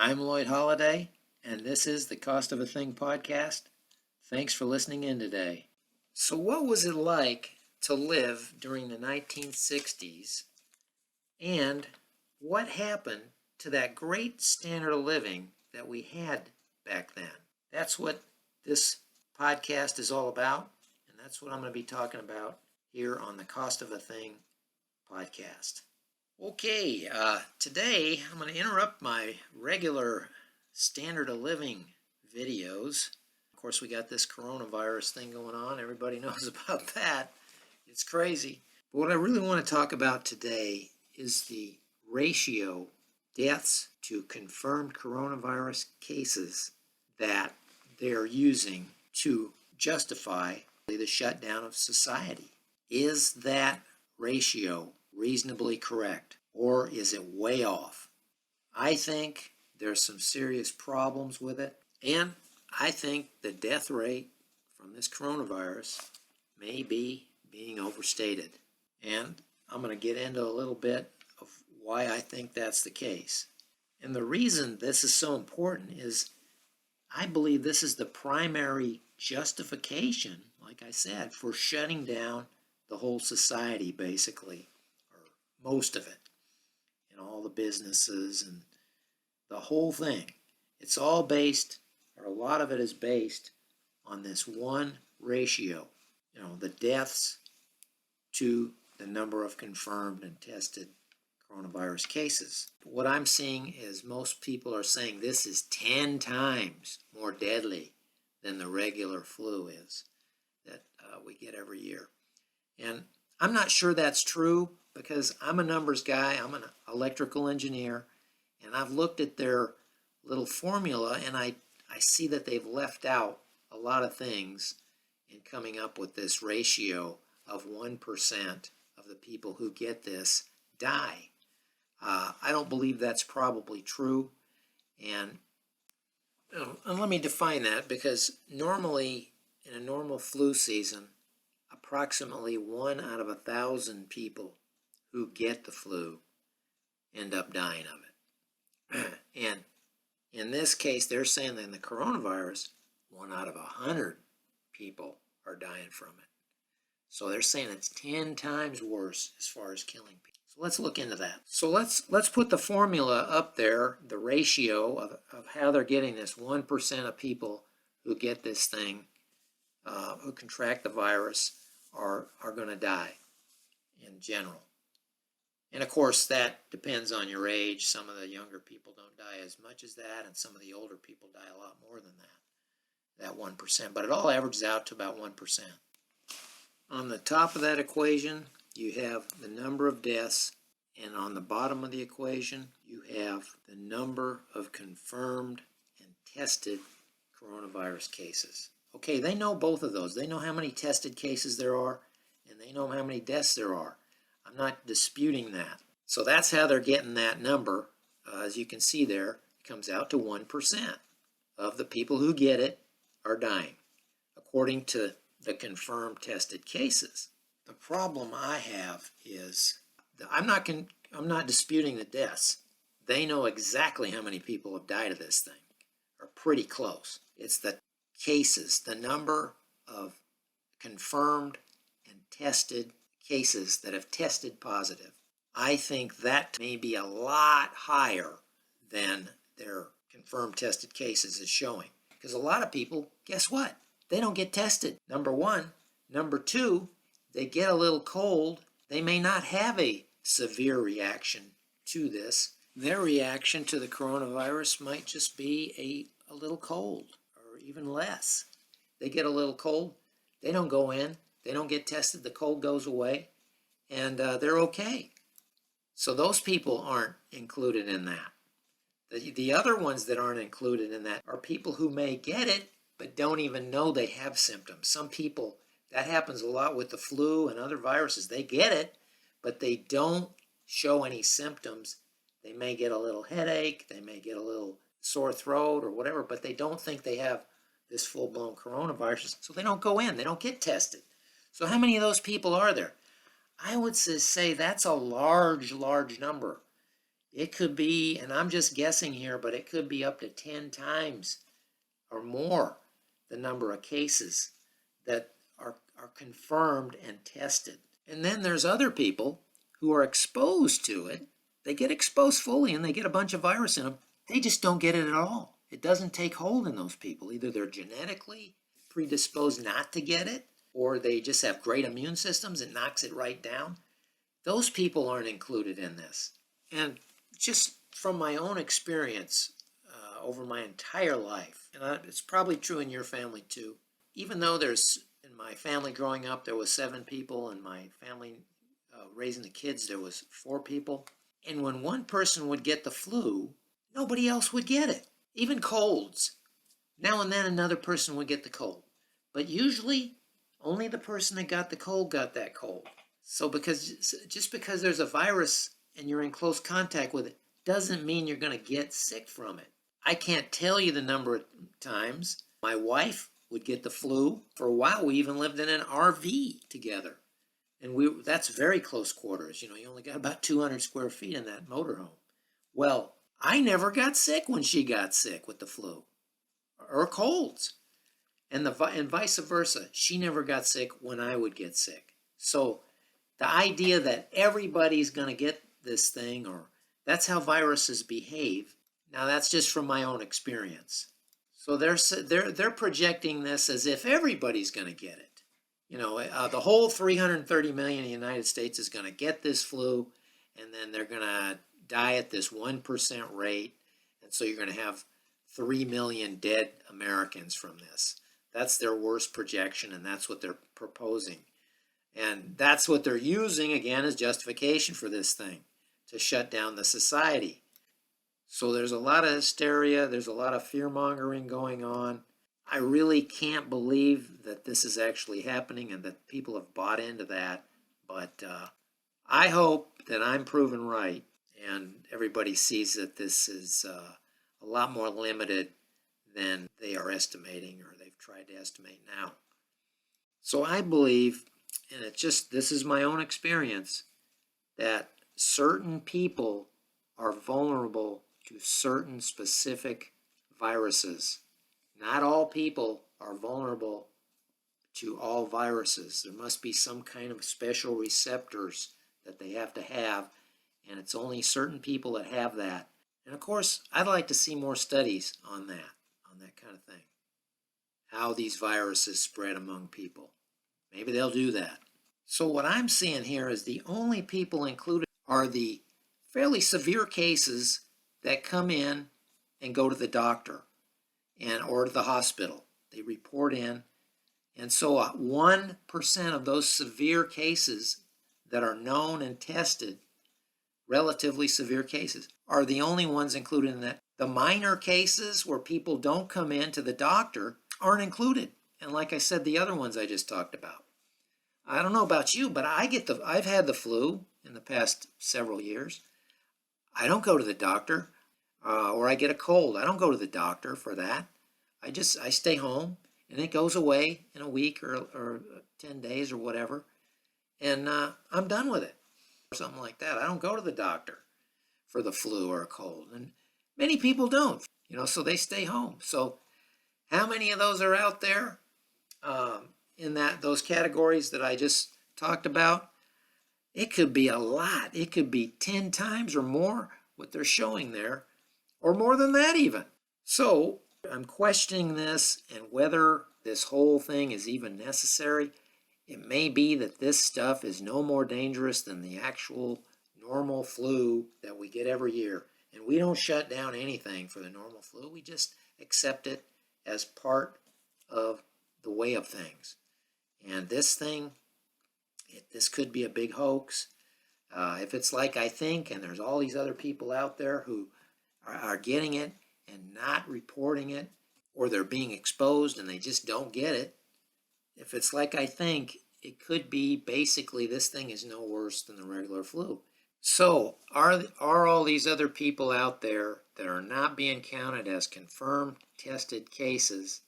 I'm Lloyd Holliday, and this is the Cost of a Thing podcast. Thanks for listening in today. So what was it like to live during the 1960s, and what happened to that great standard of living that we had back then? That's what this podcast is all about, and that's what I'm going to be talking about here on the Cost of a Thing podcast. Okay, today I'm going to interrupt my regular standard of living videos. Of course, we got this coronavirus thing going on. Everybody knows about that. It's crazy. But what I really want to talk about today is the ratio deaths to confirmed coronavirus cases that they're using to justify the shutdown of society. Is that ratio reasonably correct, or is it way off? I think there's some serious problems with it, and I think the death rate from this coronavirus may be being overstated. And I'm going to get into a little bit of why I think that's the case. And the reason this is so important is I believe this is the primary justification, like I said, for shutting down the whole society, basically. Most of it, and all the businesses and the whole thing. It's all based, or a lot of it is based on this one ratio, the deaths to the number of confirmed and tested coronavirus cases. What I'm seeing is most people are saying this is 10 times more deadly than the regular flu is that we get every year. And I'm not sure that's true, because I'm a numbers guy, I'm an electrical engineer, and I've looked at their little formula, and I see that they've left out a lot of things in coming up with this ratio of 1% of the people who get this die. I don't believe that's probably true, and let me define that, because normally in a normal flu season, approximately 1 out of 1,000 people who get the flu end up dying of it. And in this case, they're saying that in the coronavirus, 1 out of 100 people are dying from it. So they're saying it's 10 times worse as far as killing people. So let's look into that. So let's put the formula up there, the ratio of how they're getting this 1% of people who get this thing, who contract the virus, are going to die in general. And of course, that depends on your age. Some of the younger people don't die as much as that, and some of the older people die a lot more than that 1%. But it all averages out to about 1%. On the top of that equation, you have the number of deaths, and on the bottom of the equation, you have the number of confirmed and tested coronavirus cases. Okay, they know both of those. They know how many tested cases there are, and they know how many deaths there are. I'm not disputing that. So that's how they're getting that number. As you can see there, it comes out to 1% of the people who get it are dying, according to the confirmed tested cases. The problem I have is I'm not disputing the deaths. They know exactly how many people have died of this thing, or pretty close. It's the cases, the number of confirmed and tested cases that have tested positive. I think that may be a lot higher than their confirmed tested cases is showing. Because a lot of people, guess what? They don't get tested, number one. Number two, they get a little cold. They may not have a severe reaction to this. Their reaction to the coronavirus might just be a little cold, or even less. They get a little cold, they don't go in, they don't get tested, the cold goes away, and they're okay. So those people aren't included in that. The other ones that aren't included in that are people who may get it, but don't even know they have symptoms. Some people, that happens a lot with the flu and other viruses. They get it, but they don't show any symptoms. They may get a little headache, they may get a little sore throat or whatever, but they don't think they have this full-blown coronavirus, so they don't go in, they don't get tested. So how many of those people are there? I would say that's a large number. It could be, and I'm just guessing here, but it could be up to 10 times or more the number of cases that are confirmed and tested. And then there's other people who are exposed to it. They get exposed fully and they get a bunch of virus in them. They just don't get it at all. It doesn't take hold in those people. Either they're genetically predisposed not to get it, or they just have great immune systems. It knocks it right down. Those people aren't included in this. And just from my own experience over my entire life, and it's probably true in your family too, even though in my family growing up, there was 7 people, and my family raising the kids, there was 4 people. And when one person would get the flu, nobody else would get it. Even colds. Now and then another person would get the cold. But usually, only the person that got the cold got that cold. So just because there's a virus and you're in close contact with it, doesn't mean you're going to get sick from it. I can't tell you the number of times my wife would get the flu. For a while, we even lived in an RV together. And that's very close quarters. You only got about 200 square feet in that motorhome. Well, I never got sick when she got sick with the flu or colds. And vice versa. She never got sick when I would get sick. So the idea that everybody's going to get this thing, or that's how viruses behave, now that's just from my own experience. So they're projecting this as if everybody's going to get it. The whole 330 million in the United States is going to get this flu, and then they're going to die at this 1% rate. And so you're going to have 3 million dead Americans from this. That's their worst projection, and that's what they're proposing. And that's what they're using, again, as justification for this thing, to shut down the society. So there's a lot of hysteria. There's a lot of fear-mongering going on. I really can't believe that this is actually happening and that people have bought into that. But I hope that I'm proven right and everybody sees that this is a lot more limited than they are estimating, or they've tried to estimate now. So I believe, and this is my own experience, that certain people are vulnerable to certain specific viruses. Not all people are vulnerable to all viruses. There must be some kind of special receptors that they have to have, and it's only certain people that have that. And of course, I'd like to see more studies on that kind of thing. How these viruses spread among people. Maybe they'll do that. So what I'm seeing here is the only people included are the fairly severe cases that come in and go to the doctor or to the hospital. They report in. And so 1% of those severe cases that are known and tested, relatively severe cases, are the only ones included in that. The minor cases where people don't come in to the doctor aren't included. And like I said, the other ones I just talked about. I don't know about you, but I've had the flu in the past several years. I don't go to the doctor, or I get a cold. I don't go to the doctor for that. I stay home, and it goes away in a week or 10 days or whatever, and I'm done with it. Or something like that. I don't go to the doctor for the flu or a cold, and many people don't, so they stay home. So how many of those are out there in those categories that I just talked about? It could be a lot. It could be 10 times or more what they're showing there, or more than that even. So I'm questioning this and whether this whole thing is even necessary. It may be that this stuff is no more dangerous than the actual normal flu that we get every year. And we don't shut down anything for the normal flu. We just accept it as part of the way of things. And this thing, this could be a big hoax. If it's like I think, and there's all these other people out there who are getting it and not reporting it, or they're being exposed and they just don't get it, if it's like I think, it could be basically this thing is no worse than the regular flu. So are all these other people out there that are not being counted as confirmed tested cases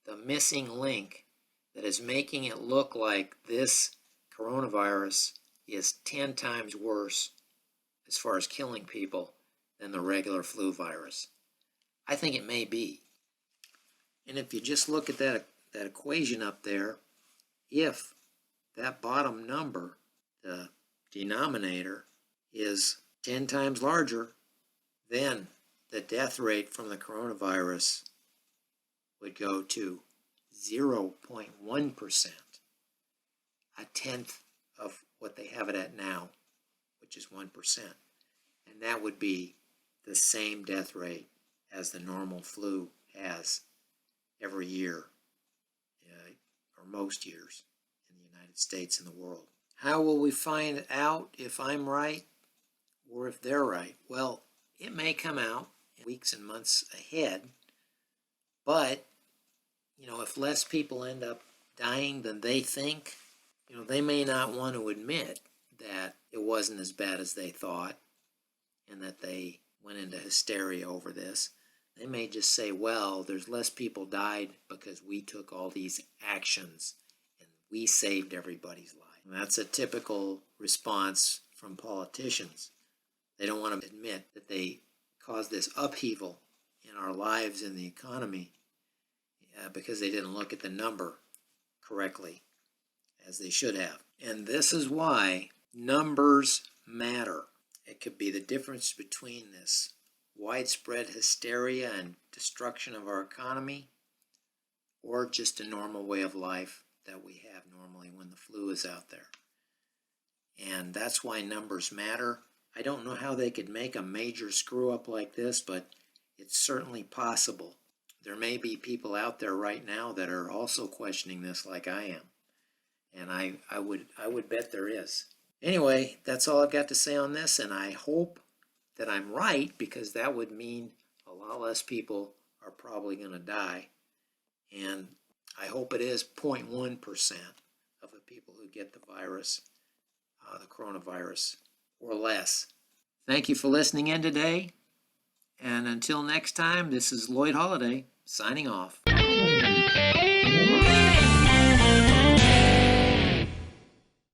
the missing link that is making it look like this coronavirus is 10 times worse as far as killing people than the regular flu virus? I think it may be. And if you just look at that equation up there, if that bottom number, the denominator, is 10 times larger, then the death rate from the coronavirus would go to 0.1%, a tenth of what they have it at now, which is 1%. And that would be the same death rate as the normal flu has every year, or most years in the United States and the world. How will we find out if I'm right or if they're right? Well, it may come out in weeks and months ahead, but if less people end up dying than they think, they may not want to admit that it wasn't as bad as they thought and that they went into hysteria over this. They may just say, well, there's less people died because we took all these actions and we saved everybody's life. And that's a typical response from politicians. They don't want to admit that they caused this upheaval in our lives and the economy because they didn't look at the number correctly as they should have. And this is why numbers matter. It could be the difference between this widespread hysteria and destruction of our economy or just a normal way of life that we have normally when the flu is out there. And that's why numbers matter. I don't know how they could make a major screw up like this, but it's certainly possible. There may be people out there right now that are also questioning this like I am. And I would bet there is. Anyway, that's all I've got to say on this, and I hope that I'm right, because that would mean a lot less people are probably going to die. And I hope it is 0.1% of the people who get the virus, the coronavirus, or less. Thank you for listening in today. And until next time, this is Lloyd Holliday signing off.